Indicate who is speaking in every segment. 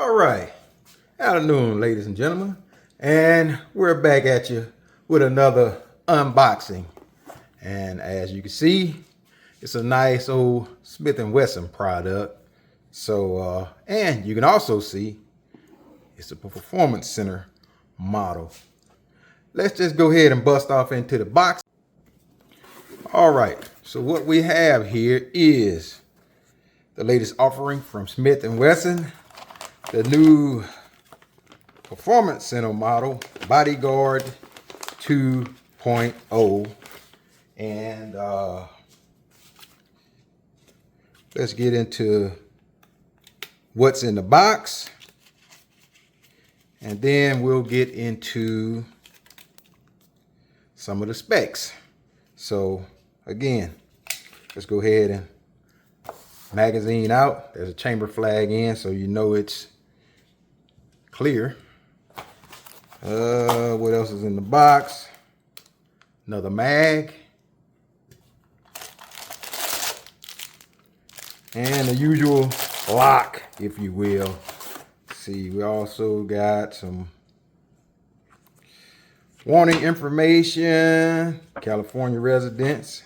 Speaker 1: All right, afternoon, ladies and gentlemen, and we're back at you with another unboxing. And as you can see, it's a nice old Smith & Wesson product. So, and you can also see it's a performance center model. Let's just go ahead and bust off into the box. All right, so what we have here is the latest offering from Smith & Wesson, the new performance center model, BodyGuard 2.0. And let's get into what's in the box. And then we'll get into some of the specs. So again, let's go ahead and magazine out. There's a chamber flag in, so you know it's clear. What else is in the box? Another mag. And the usual lock, if you will. See, we also got some warning information, California residents,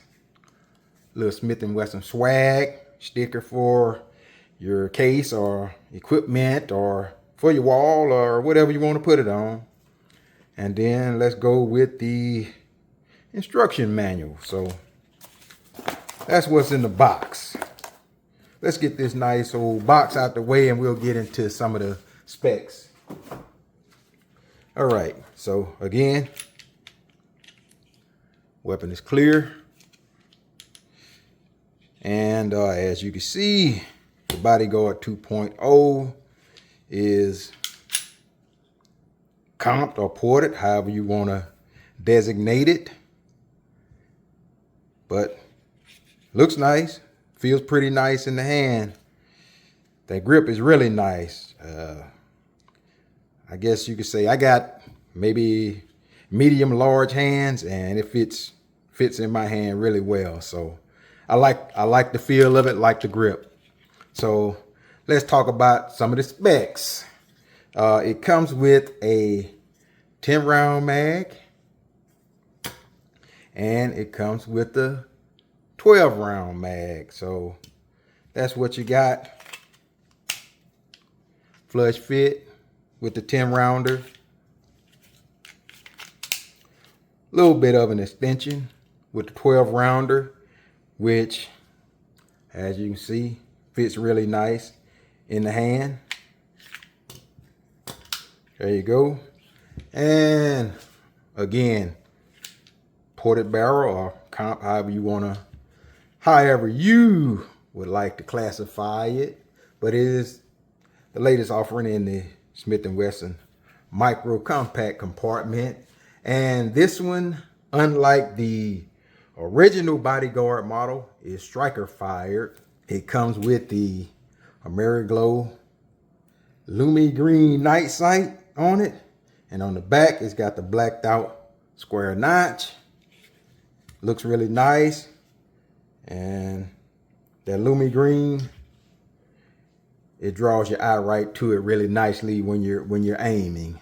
Speaker 1: little Smith & Wesson swag, sticker for your case or equipment or for your wall or whatever you want to put it on. And then let's go with the instruction manual. So that's what's in the box. Let's get this nice old box out the way and we'll get into some of the specs. All right, so again, weapon is clear. And as you can see, the BodyGuard 2.0 is comped or ported, however you want to designate it. But looks nice, feels pretty nice in the hand. That grip is really nice. I guess you could say I got maybe medium large hands and it fits in my hand really well. So I like the feel of it, like the grip. So let's talk about some of the specs. It comes with a 10-round mag, and it comes with the 12-round mag. So that's what you got. Flush fit with the 10-rounder. A little bit of an extension with the 12-rounder, which, as you can see, fits really nice in the hand. There you go. And again, ported barrel or comp, however you would like to classify it. But it is the latest offering in the Smith & Wesson micro compact compartment. And this one, unlike the original BodyGuard model, is striker fired. It comes with the AmeriGlow Lumi Green night sight on it. And on the back, it's got the blacked out square notch. Looks really nice. And that Lumi Green, it draws your eye right to it really nicely when you're aiming.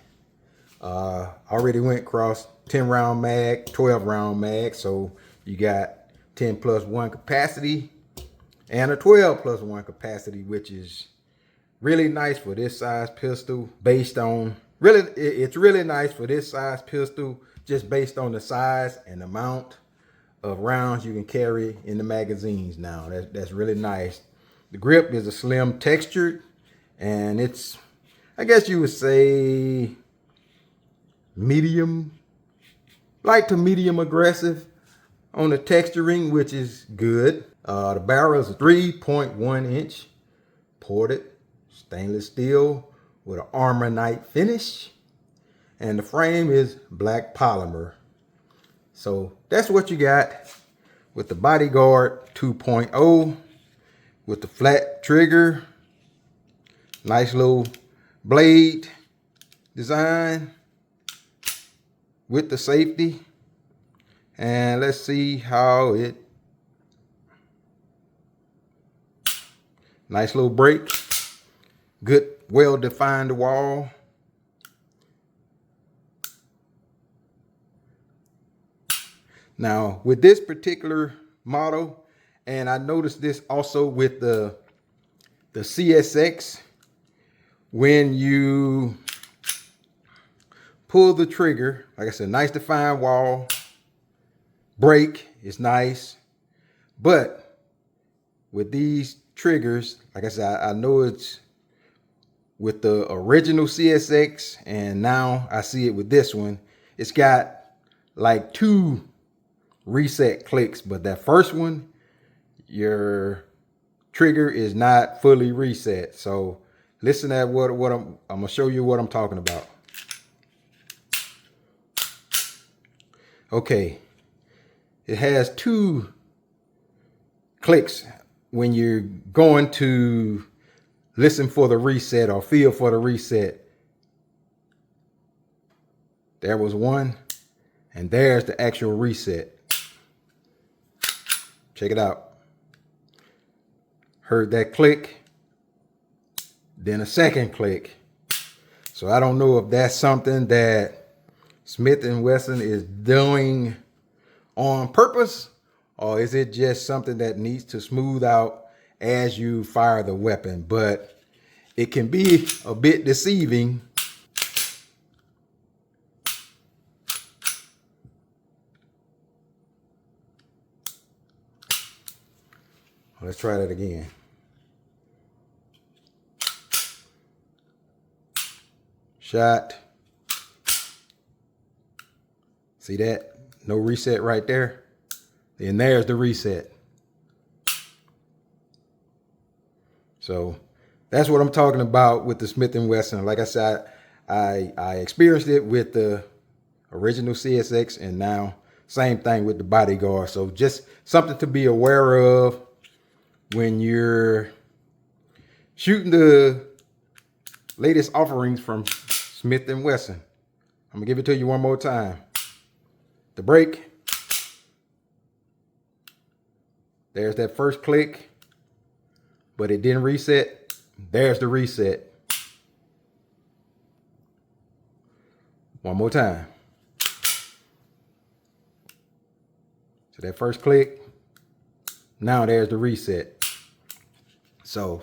Speaker 1: Already went across 10-round mag, 12-round mag. So you got 10+1 capacity and a 12+1 capacity, which is really nice for this size pistol. It's really nice for this size pistol, just based on the size and amount of rounds you can carry in the magazines now. That's really nice. The grip is a slim textured, and it's, I guess you would say, medium, light to medium aggressive on the texturing, which is good. The barrel is a 3.1 inch ported stainless steel with an armornite finish, and the frame is black polymer. So that's what you got with the BodyGuard 2.0 with the flat trigger, nice little blade design with the safety. And let's see how it, nice little break, good well-defined wall. Now, with this particular model, and I noticed this also with the CSX, when you pull the trigger, like I said, nice defined wall, brake is nice, but with these triggers, like I said, I know it's with the original CSX, and now I see it with this one. It's got like 2 reset clicks, but that first one, your trigger is not fully reset. So listen at what I'm gonna show you what I'm talking about. Okay, it has 2 clicks when you're going to listen for the reset or feel for the reset. There was one, and there's the actual reset. Check it out. Heard that click, then a second click. So I don't know if that's something that Smith & Wesson is doing on purpose, or is it just something that needs to smooth out as you fire the weapon. But it can be a bit deceiving. Let's try that again. Shot. See that? No reset right there. Then there's the reset. So that's what I'm talking about with the Smith & Wesson. Like I said, I experienced it with the original CSX, and now same thing with the BodyGuard. So just something to be aware of when you're shooting the latest offerings from Smith & Wesson. I'm gonna give it to you one more time. The brake. There's that first click, but it didn't reset. There's the reset. One more time. So that first click, now there's the reset. So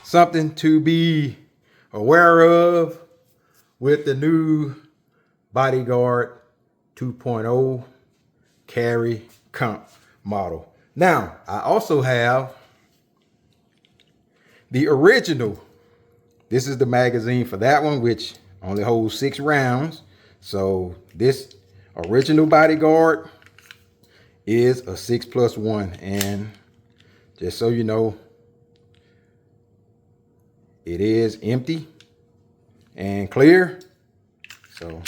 Speaker 1: something to be aware of with the new BodyGuard 2.0 carry comp model. Now, I also have the original. This is the magazine for that one, which only holds 6 rounds. So this original BodyGuard is a 6+1. And just so you know, it is empty and clear. So,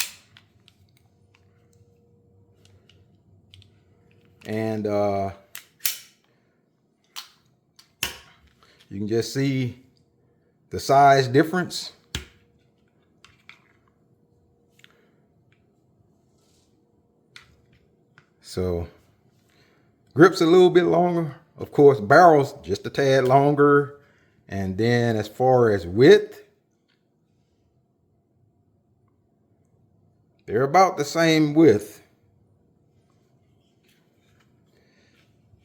Speaker 1: and you can just see the size difference. So grips a little bit longer. Of course, barrels just a tad longer. And then as far as width, they're about the same width.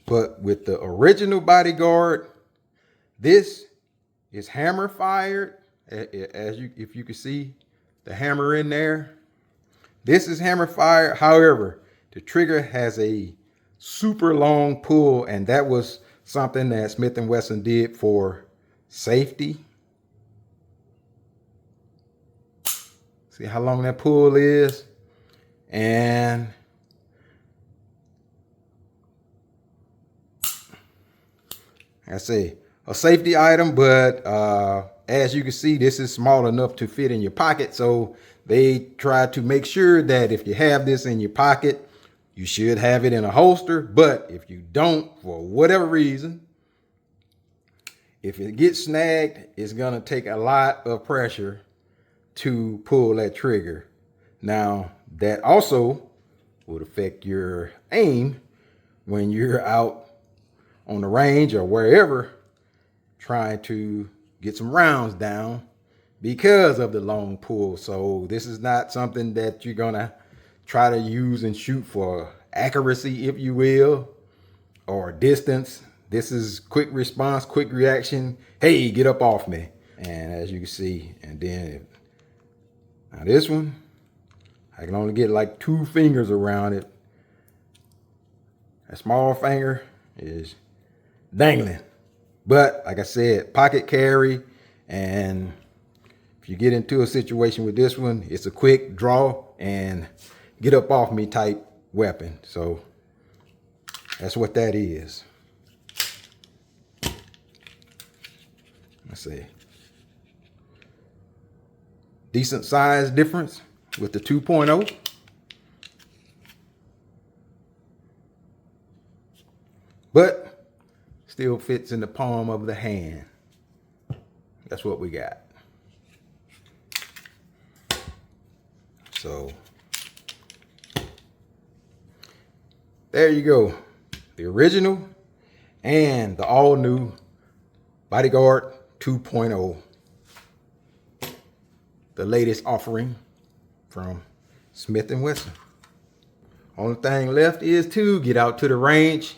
Speaker 1: But with the original BodyGuard, this is hammer fired. If you can see the hammer in there, this is hammer fired. However, the trigger has a super long pull, and that was something that Smith & Wesson did for safety. See how long that pull is? And I say a safety item, but as you can see, this is small enough to fit in your pocket. So they try to make sure that if you have this in your pocket, you should have it in a holster. But if you don't, for whatever reason, if it gets snagged, it's gonna take a lot of pressure to pull that trigger. Now, that also would affect your aim when you're out on the range or wherever trying to get some rounds down. because of the long pull. So this is not something that you're gonna try to use and shoot for accuracy, if you will, or distance. This is quick response, quick reaction. Hey, get up off me. And as you can see, and then now this one, I can only get like 2 fingers around it. A small finger is dangling. But like I said, pocket carry, and if you get into a situation with this one, it's a quick draw and get up off me type weapon. So that's what that is. Let's see. Decent size difference with the 2.0. But still fits in the palm of the hand. That's what we got. So there you go. The original and the all new BodyGuard 2.0. The latest offering from Smith & Wesson. Only thing left is to get out to the range,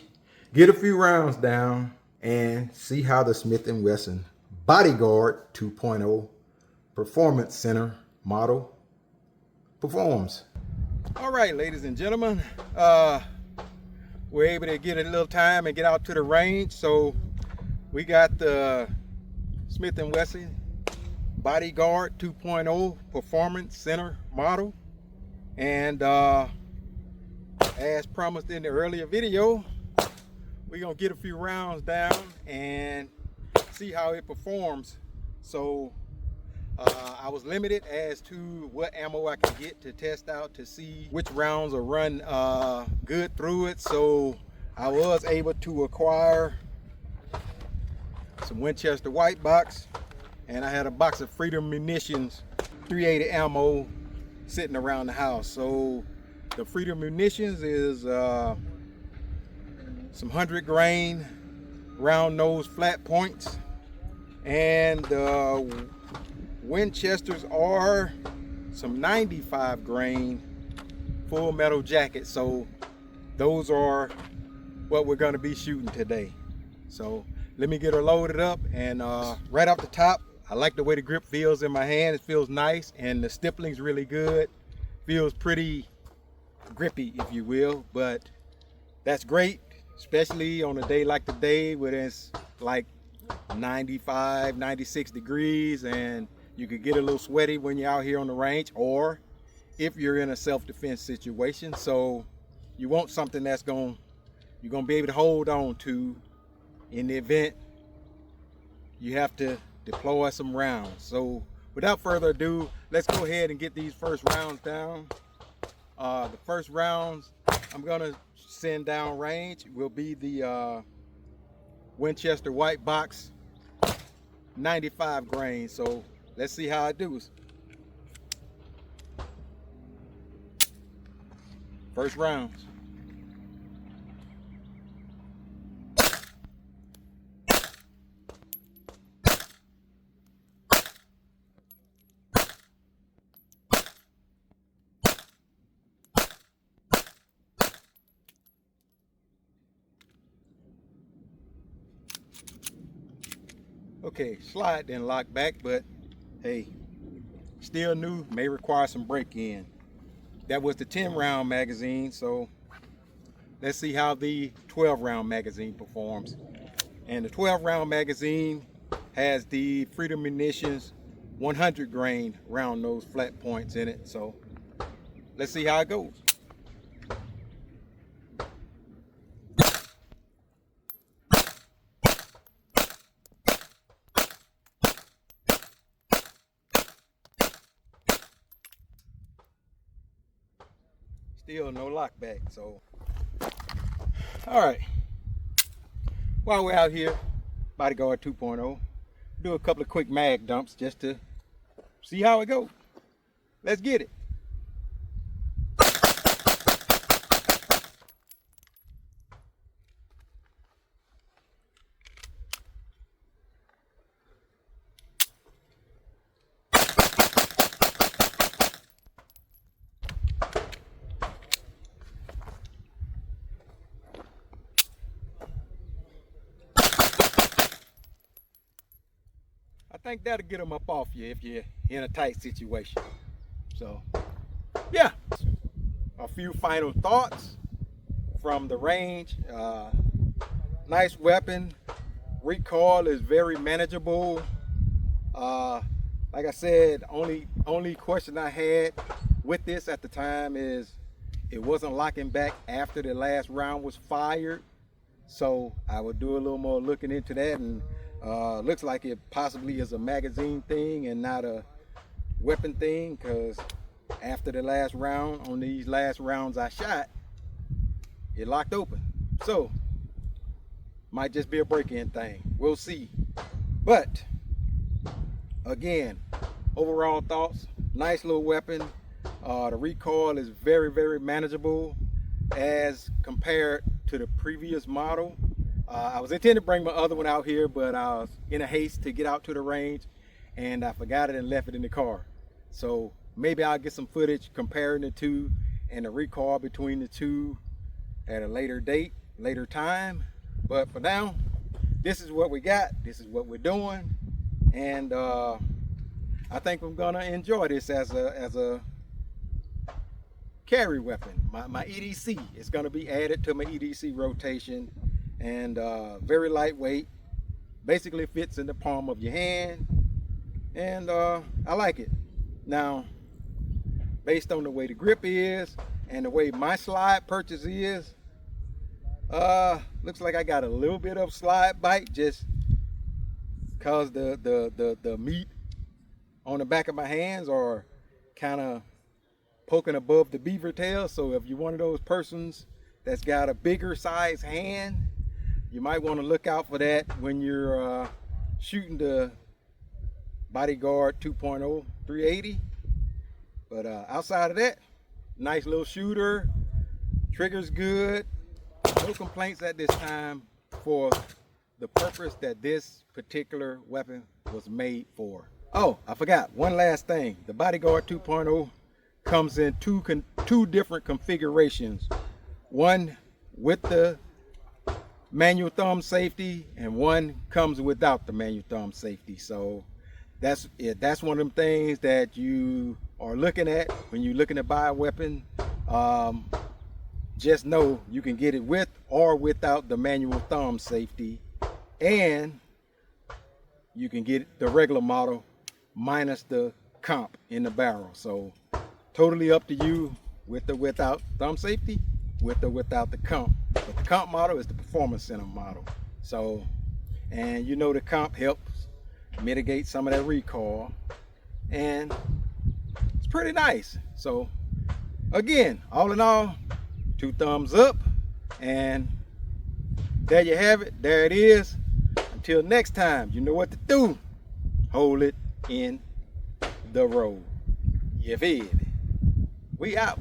Speaker 1: get a few rounds down, and see how the Smith & Wesson BodyGuard 2.0 Performance Center model performs. All right, ladies and gentlemen, we're able to get a little time and get out to the range. So we got the Smith & Wesson BodyGuard 2.0 Performance Center model, and as promised in the earlier video, we're gonna get a few rounds down and see how it performs. So I was limited as to what ammo I can get to test out to see which rounds will run good through it. So I was able to acquire some Winchester white box, and I had a box of Freedom Munitions 380 ammo sitting around the house. So the Freedom Munitions is some 100 grain round nose flat points, and Winchesters are some 95 grain full metal jackets. So those are what we're going to be shooting today. So let me get her loaded up, and right off the top, I like the way the grip feels in my hand. It feels nice, and the stippling's really good. Feels pretty grippy, if you will, but that's great, especially on a day like today when it's like 95, 96 degrees, and you could get a little sweaty when you're out here on the range, or if you're in a self-defense situation. So you want something that's you're gonna be able to hold on to in the event you have to deploy some rounds. So without further ado, let's go ahead and get these first rounds down. The first rounds I'm gonna send down range will be the Winchester white box 95 grain. So let's see how it does. First rounds. Okay, slide then lock back, but hey, still new, may require some break-in. That was the 10 round magazine, so let's see how the 12 round magazine performs. And the 12 round magazine has the Freedom Munitions 100 grain round nose flat points in it, so let's see how it goes. Still no lock back. So all right, while we're out here, BodyGuard 2.0, do a couple of quick mag dumps just to see how it goes. Let's get it. think that'll get them up off you if you're in a tight situation. So, yeah, a few final thoughts from the range. Nice weapon. Recoil is very manageable. Like I said, only question I had with this at the time is it wasn't locking back after the last round was fired. So I will do a little more looking into that, and looks like it possibly is a magazine thing and not a weapon thing, because after the last round, on these last rounds I shot, it locked open. So might just be a break-in thing. We'll see. But again, overall thoughts, nice little weapon. The recoil is very, very manageable as compared to the previous model. I was intending to bring my other one out here, but I was in a haste to get out to the range and I forgot it and left it in the car. So maybe I'll get some footage comparing the two and the recoil between the two at a later date, later time. But for now, this is what we got. This is what we're doing. And I think I'm gonna enjoy this as a carry weapon. My EDC is gonna be added to my EDC rotation, and very lightweight, basically fits in the palm of your hand, and I like it. Now, based on the way the grip is and the way my slide purchase is, looks like I got a little bit of slide bite just cause the meat on the back of my hands are kind of poking above the beaver tail. So if you're one of those persons that's got a bigger size hand, you might want to look out for that when you're shooting the BodyGuard 2.0 380. But outside of that, nice little shooter, trigger's good, no complaints at this time for the purpose that this particular weapon was made for. Oh, I forgot one last thing. The BodyGuard 2.0 comes in two different configurations. One with the manual thumb safety, and one comes without the manual thumb safety. So that's it. That's one of them things that you are looking at when you're looking to buy a weapon. Just know you can get it with or without the manual thumb safety, and you can get the regular model minus the comp in the barrel. So totally up to you with or without thumb safety, with or without the comp. But the comp model is the performance center model. So, and you know the comp helps mitigate some of that recoil, and it's pretty nice. So again, all in all, 2 thumbs up, and there you have it. There it is. Until next time, you know what to do. Hold it in the road. You feel me? We out.